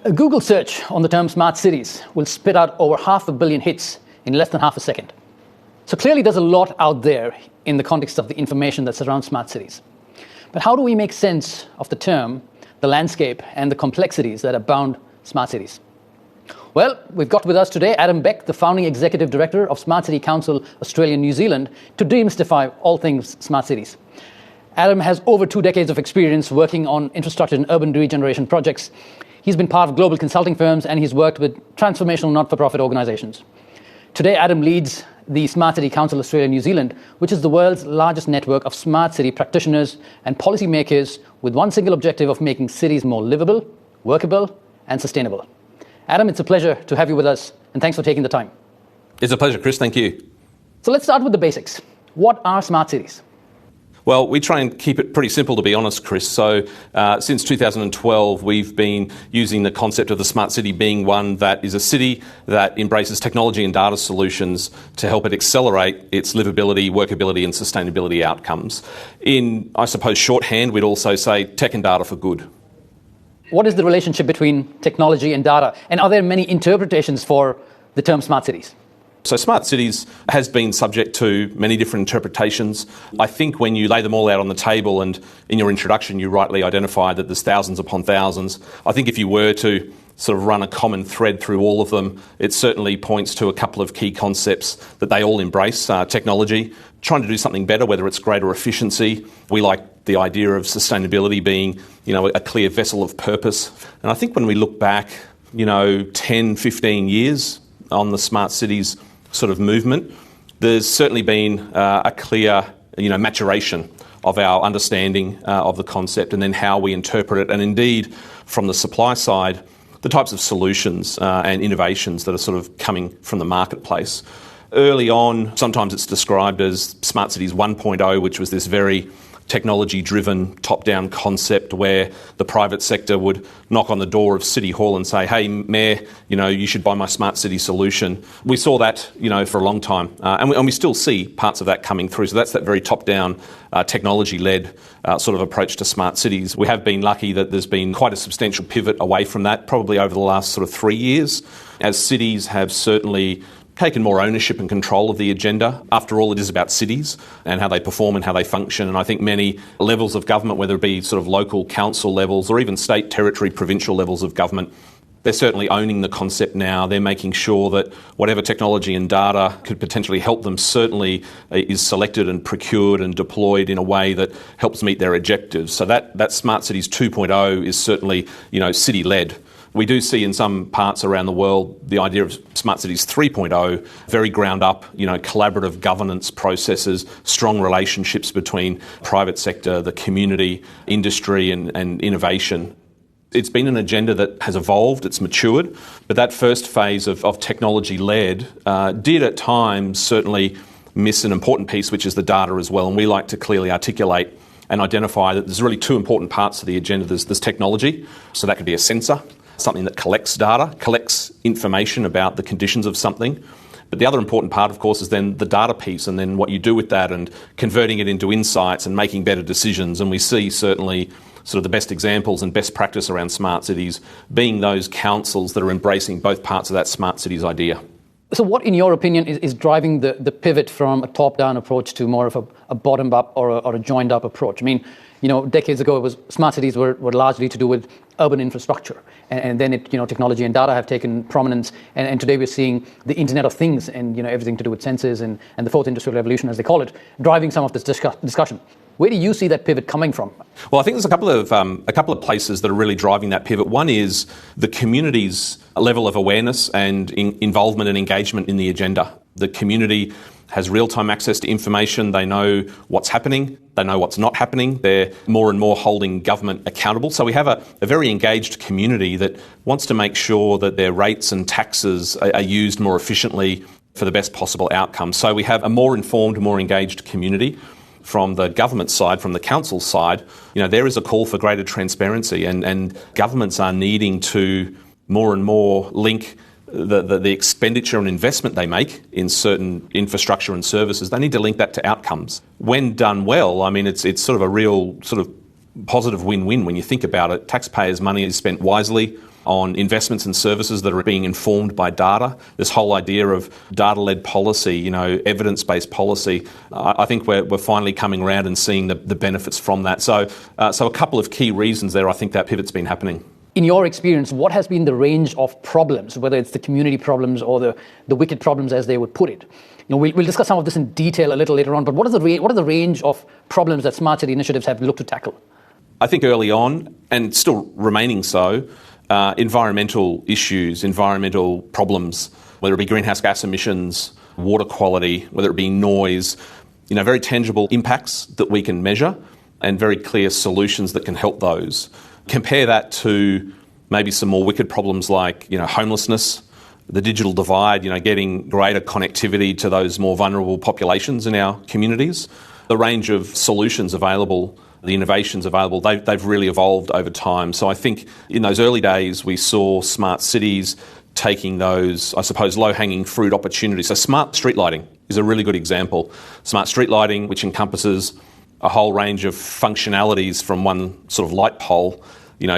A Google search on the term smart cities will spit out over 500 million hits in less than half a second. So clearly there's a lot out there in the context of the information that surrounds smart cities. But how do we make sense of the term, the landscape, and the complexities that abound smart cities? Well, we've got with us today Adam Beck, the founding executive director of Smart City Council Australia and New Zealand, to demystify all things smart cities. Adam has over 2 decades of experience working on infrastructure and urban regeneration projects. He's been part of global consulting firms and he's worked with transformational not-for-profit organizations. Today, Adam leads the Smart City Council Australia and New Zealand, which is the world's largest network of smart city practitioners and policymakers with one single objective of making cities more livable, workable, and sustainable. Adam, it's a pleasure to have you with us, and thanks for taking the time. It's a pleasure, Chris. Thank you. So let's start with the basics. What are smart cities? Well, we try and keep it pretty simple, to be honest, Chris. So since 2012, we've been using the concept of the smart city being one that is a city that embraces technology and data solutions to help it accelerate its livability, workability and sustainability outcomes. In, I suppose, shorthand, we'd also say tech and data for good. What is the relationship between technology and data? And are there many interpretations for the term smart cities? So smart cities has been subject to many different interpretations. I think when you lay them all out on the table, and in your introduction you rightly identified that there's thousands upon thousands, I think if you were to sort of run a common thread through all of them, it certainly points to a couple of key concepts that they all embrace. Technology, trying to do something better, whether it's greater efficiency. We like the idea of sustainability being, a clear vessel of purpose. And I think when we look back, 10, 15 years on the smart cities sort of movement, there's certainly been a clear, maturation of our understanding of the concept and then how we interpret it. And indeed, from the supply side, the types of solutions and innovations that are sort of coming from the marketplace. Early on, sometimes it's described as Smart Cities 1.0, which was this very technology-driven, top-down concept where the private sector would knock on the door of City Hall and say, "Hey, Mayor, you should buy my smart city solution." We saw that, for a long time, and we still see parts of that coming through. So that's that very top-down, technology-led sort of approach to smart cities. We have been lucky that there's been quite a substantial pivot away from that, probably over the last sort of 3 years, as cities have certainly taken more ownership and control of the agenda. After all, it is about cities and how they perform and how they function. And I think many levels of government, whether it be sort of local council levels or even state, territory, provincial levels of government, they're certainly owning the concept now. They're making sure that whatever technology and data could potentially help them certainly is selected and procured and deployed in a way that helps meet their objectives. So that Smart Cities 2.0 is certainly, city-led. We do see in some parts around the world the idea of Smart Cities 3.0, very ground up, collaborative governance processes, strong relationships between private sector, the community, industry and innovation. It's been an agenda that has evolved, it's matured, but that first phase of technology-led did at times certainly miss an important piece, which is the data as well. And we like to clearly articulate and identify that there's really 2 important parts to the agenda. There's technology, so that could be a sensor, something that collects data, collects information about the conditions of something. But the other important part, of course, is then the data piece and then what you do with that and converting it into insights and making better decisions. And we see certainly sort of the best examples and best practice around smart cities being those councils that are embracing both parts of that smart cities idea. So what, in your opinion, is driving the pivot from a top-down approach to more of a bottom-up or a joined-up approach? I mean, decades ago, smart cities were largely to do with urban infrastructure. And then technology and data have taken prominence. And today we're seeing the Internet of Things and, everything to do with sensors and the fourth industrial revolution, as they call it, driving some of this discussion. Where do you see that pivot coming from? Well, I think there's a couple of places that are really driving that pivot. One is the community's level of awareness and involvement and engagement in the agenda. The community has real-time access to information. They know what's happening. They know what's not happening. They're more and more holding government accountable. So we have a very engaged community that wants to make sure that their rates and taxes are used more efficiently for the best possible outcome. So we have a more informed, more engaged community. From the government side, from the council side, there is a call for greater transparency and governments are needing to more and more link the expenditure and investment they make in certain infrastructure and services. They need to link that to outcomes. When done well, I mean, it's sort of a real sort of positive win-win when you think about it. Taxpayers' money is spent wisely. on investments and services that are being informed by data. This whole idea of data-led policy, evidence-based policy, I think we're finally coming around and seeing the benefits from that. So a couple of key reasons there, I think that pivot's been happening. In your experience, what has been the range of problems, whether it's the community problems or the wicked problems, as they would put it? We'll discuss some of this in detail a little later on, but what are the range of problems that smart city initiatives have looked to tackle? I think early on, and still remaining so, environmental issues, environmental problems, whether it be greenhouse gas emissions, water quality, whether it be noise, very tangible impacts that we can measure and very clear solutions that can help those. Compare that to maybe some more wicked problems like, homelessness, the digital divide, getting greater connectivity to those more vulnerable populations in our communities. The range of solutions available, the innovations available, they've really evolved over time. So I think in those early days, we saw smart cities taking those, I suppose, low-hanging fruit opportunities. So smart street lighting is a really good example. Smart street lighting, which encompasses a whole range of functionalities from one sort of light pole,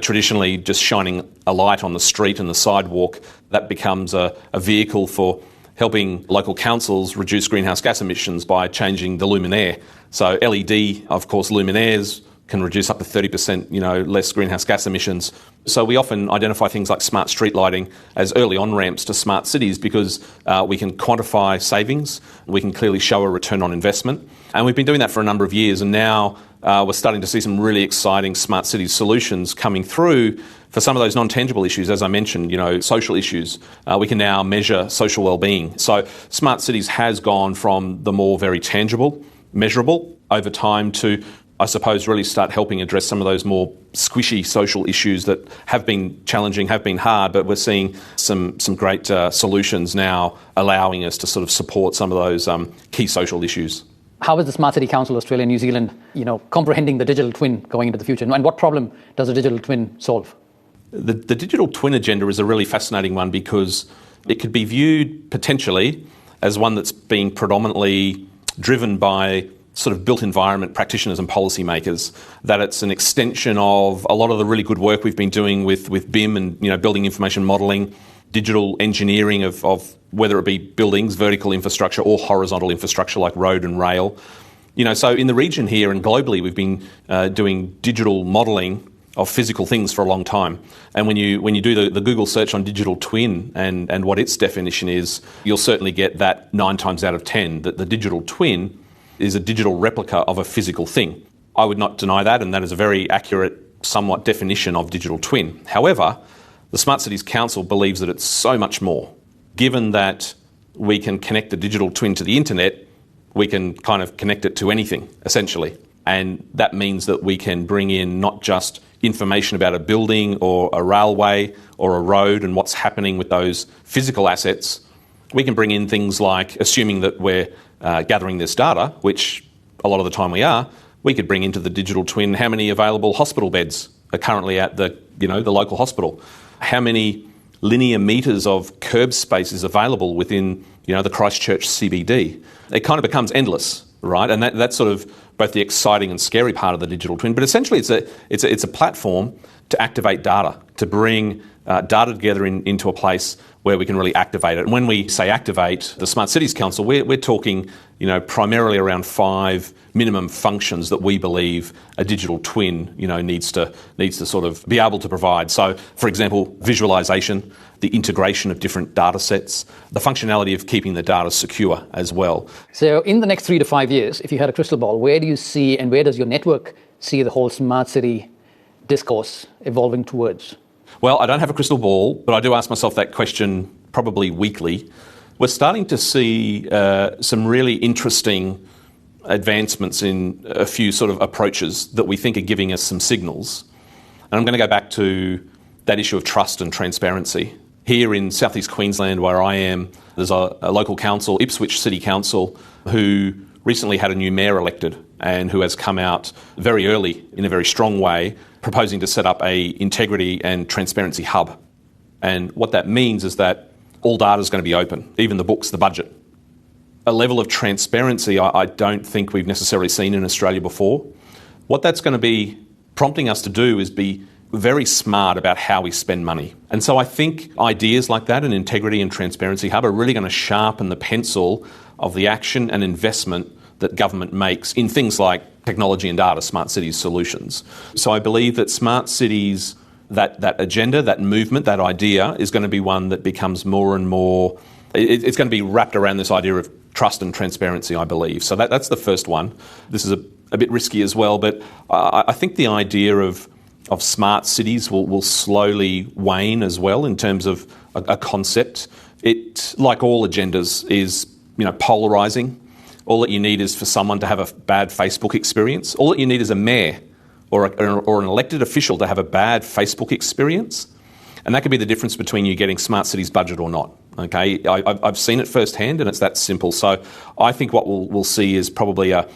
traditionally just shining a light on the street and the sidewalk, that becomes a vehicle for helping local councils reduce greenhouse gas emissions by changing the luminaire. So LED, of course, luminaires can reduce up to 30%, less greenhouse gas emissions. So we often identify things like smart street lighting as early on-ramps to smart cities because we can quantify savings, we can clearly show a return on investment. And we've been doing that for a number of years, and now we're starting to see some really exciting smart city solutions coming through for some of those non-tangible issues, as I mentioned, social issues. We can now measure social well-being. So smart cities has gone from the more very tangible, measurable over time to, I suppose, really start helping address some of those more squishy social issues that have been challenging, have been hard, but we're seeing some great solutions now allowing us to sort of support some of those key social issues. How is the Smart City Council Australia and New Zealand, comprehending the digital twin going into the future? And what problem does a digital twin solve? The digital twin agenda is a really fascinating one because it could be viewed potentially as one that's being predominantly driven by sort of built environment practitioners and policymakers, that it's an extension of a lot of the really good work we've been doing with BIM and building information modelling, digital engineering of whether it be buildings, vertical infrastructure or horizontal infrastructure like road and rail. So in the region here and globally, we've been doing digital modelling of physical things for a long time. And when you do the Google search on digital twin and what its definition is, you'll certainly get that 9 times out of 10, that the digital twin is a digital replica of a physical thing. I would not deny that, and that is a very accurate, somewhat definition of digital twin. However, the Smart Cities Council believes that it's so much more. Given that we can connect the digital twin to the internet, we can kind of connect it to anything, essentially. And that means that we can bring in not just information about a building or a railway or a road and what's happening with those physical assets. We can bring in things like, assuming that we're gathering this data, which a lot of the time we are, we could bring into the digital twin how many available hospital beds are currently at the local hospital, how many linear metres of curb space is available within the Christchurch CBD. It kind of becomes endless, right? And that's sort of both the exciting and scary part of the digital twin. But essentially, it's a platform to activate data, to bring data together into a place where we can really activate it. And when we say activate, the Smart Cities Council, we're talking, primarily around 5 minimum functions that we believe a digital twin, needs to sort of be able to provide. So, for example, visualization, the integration of different data sets, the functionality of keeping the data secure as well. So in the next 3 to 5 years, if you had a crystal ball, where do you see and where does your network see the whole smart city discourse evolving towards? Well, I don't have a crystal ball, but I do ask myself that question probably weekly. We're starting to see some really interesting advancements in a few sort of approaches that we think are giving us some signals. And I'm going to go back to that issue of trust and transparency. Here in southeast Queensland, where I am, there's a local council, Ipswich City Council, who recently had a new mayor elected and who has come out very early in a very strong way proposing to set up a integrity and transparency hub. And what that means is that all data is going to be open, even the books, the budget. A level of transparency I don't think we've necessarily seen in Australia before. What that's going to be prompting us to do is be very smart about how we spend money. And so I think ideas like that, an integrity and transparency hub, are really going to sharpen the pencil of the action and investment that government makes in things like technology and data, smart cities solutions. So I believe that smart cities, that agenda, that movement, that idea is going to be one that becomes more and more, it's going to be wrapped around this idea of trust and transparency, I believe. So that's the first one. This is a bit risky as well, but I think the idea of smart cities will slowly wane as well in terms of a concept. It, like all agendas, is polarising. All that you need is for someone to have a bad Facebook experience. All that you need is a mayor or an elected official to have a bad Facebook experience. And that could be the difference between you getting smart cities budget or not. Okay, I've seen it firsthand, and it's that simple. So I think what we'll see is probably a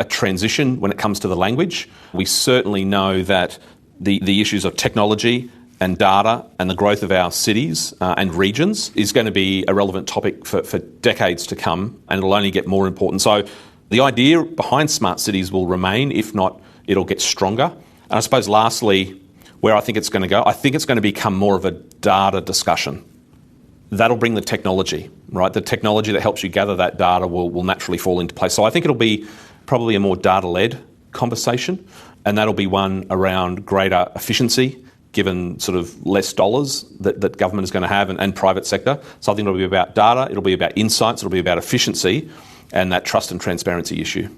transition when it comes to the language. We certainly know that the issues of technology and data and the growth of our cities and regions is going to be a relevant topic for decades to come, and it'll only get more important. So the idea behind smart cities will remain, if not, it'll get stronger. And I suppose lastly, where I think it's going to go, I think it's going to become more of a data discussion. That'll bring the technology, right? The technology that helps you gather that data will naturally fall into place. So I think it'll be probably a more data-led conversation, and that'll be one around greater efficiency, given sort of less dollars that government is going to have and private sector. So I think it'll be about data, it'll be about insights, it'll be about efficiency, and that trust and transparency issue.